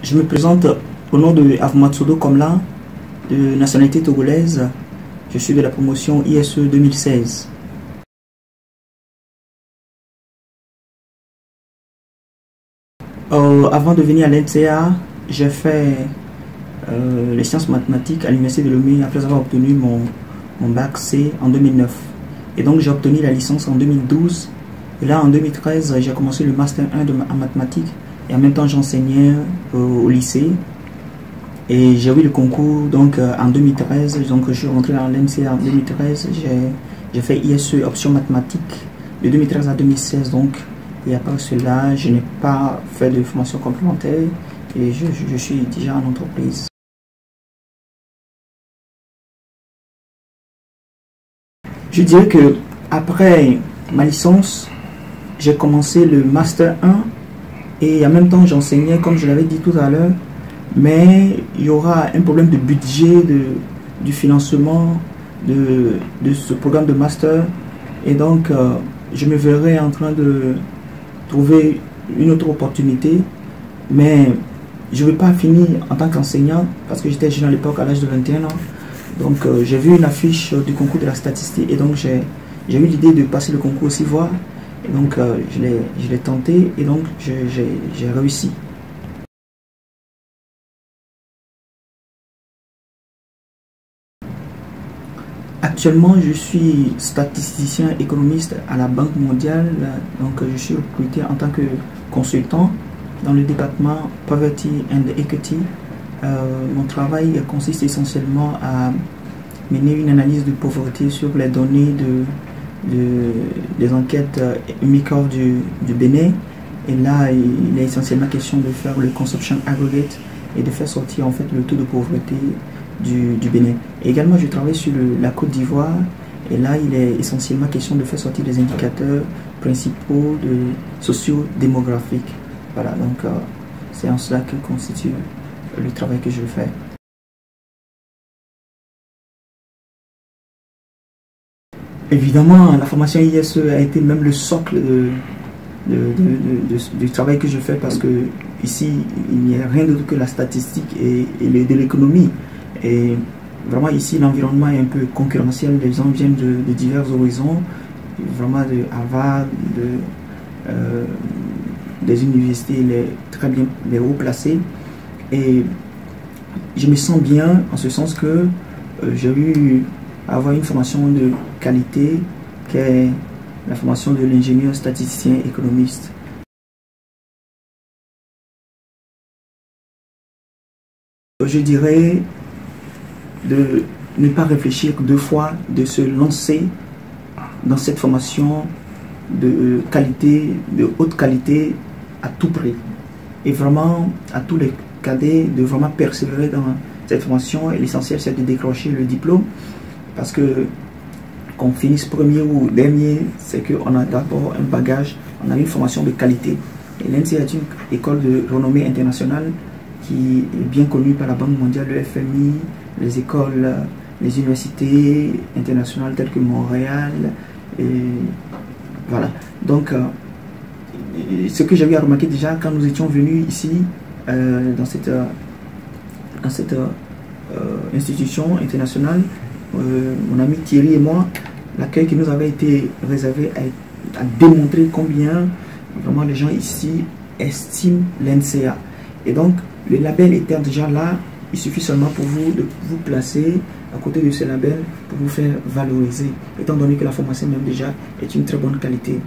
Je me présente au nom de Avmatsodo Komla, de nationalité togolaise. Je suis de la promotion ISE 2016. Avant de venir à l'NCA, j'ai fait les sciences mathématiques à l'université de Lomé après avoir obtenu mon bac C en 2009. Et donc j'ai obtenu la licence en 2012. Et là en 2013, j'ai commencé le master 1 en mathématiques. Et en même temps, j'enseignais au lycée. Et j'ai eu le concours donc en 2013. Donc je suis rentré dans l'NCA en 2013. J'ai fait ISE option mathématiques de 2013 à 2016. Donc, et après cela, je n'ai pas fait de formation complémentaire. Et je suis déjà en entreprise. Je dirais que après ma licence, j'ai commencé le master 1 et en même temps j'enseignais comme je l'avais dit tout à l'heure, mais il y aura un problème de budget, du financement de ce programme de master, et donc je me verrai en train de trouver une autre opportunité, mais je ne vais pas finir en tant qu'enseignant parce que j'étais jeune à l'époque, à l'âge de 21 ans. Donc j'ai vu une affiche du concours de la statistique et donc j'ai eu l'idée de passer le concours aussi voir. Et donc je l'ai tenté et donc j'ai réussi. Actuellement, je suis statisticien économiste à la Banque mondiale. Donc je suis recruté en tant que consultant dans le département Poverty and Equity. Mon travail consiste essentiellement à mener une analyse de pauvreté sur les données des enquêtes UMICOR du Bénin. Et là, il est essentiellement question de faire le consumption aggregate et de faire sortir en fait le taux de pauvreté du Bénin. Et également, je travaille sur la Côte d'Ivoire. Et là, il est essentiellement question de faire sortir les indicateurs principaux socio-démographiques. Voilà, donc c'est en cela que constitue le travail que je fais. Évidemment, la formation ISE a été même le socle du travail que je fais parce que ici, il n'y a rien d'autre que la statistique et de l'économie. Et vraiment ici, l'environnement est un peu concurrentiel. Les gens viennent de divers horizons, vraiment de Harvard, des universités très bien, les haut placées. Et je me sens bien en ce sens que j'ai eu à avoir une formation de qualité qui est la formation de l'ingénieur statisticien économiste. Je dirais de ne pas réfléchir deux fois, de se lancer dans cette formation de qualité, de haute qualité à tout prix. Et vraiment, à tous les cadets, de vraiment persévérer dans cette formation. Et l'essentiel, c'est de décrocher le diplôme. Parce que qu'on finisse premier ou dernier, c'est qu'on a d'abord un bagage, on a une formation de qualité. Et l'NCA est une école de renommée internationale qui est bien connue par la Banque mondiale, le FMI, les écoles, les universités internationales telles que Montréal. Et voilà. Donc, ce que j'avais remarqué déjà quand nous étions venus ici, dans cette institution internationale, mon ami Thierry et moi, l'accueil qui nous avait été réservé a démontré combien vraiment les gens ici estiment l'NCA. Et donc, le label était déjà là. Il suffit seulement pour vous de vous placer à côté de ce label pour vous faire valoriser, étant donné que la formation même déjà est une très bonne qualité.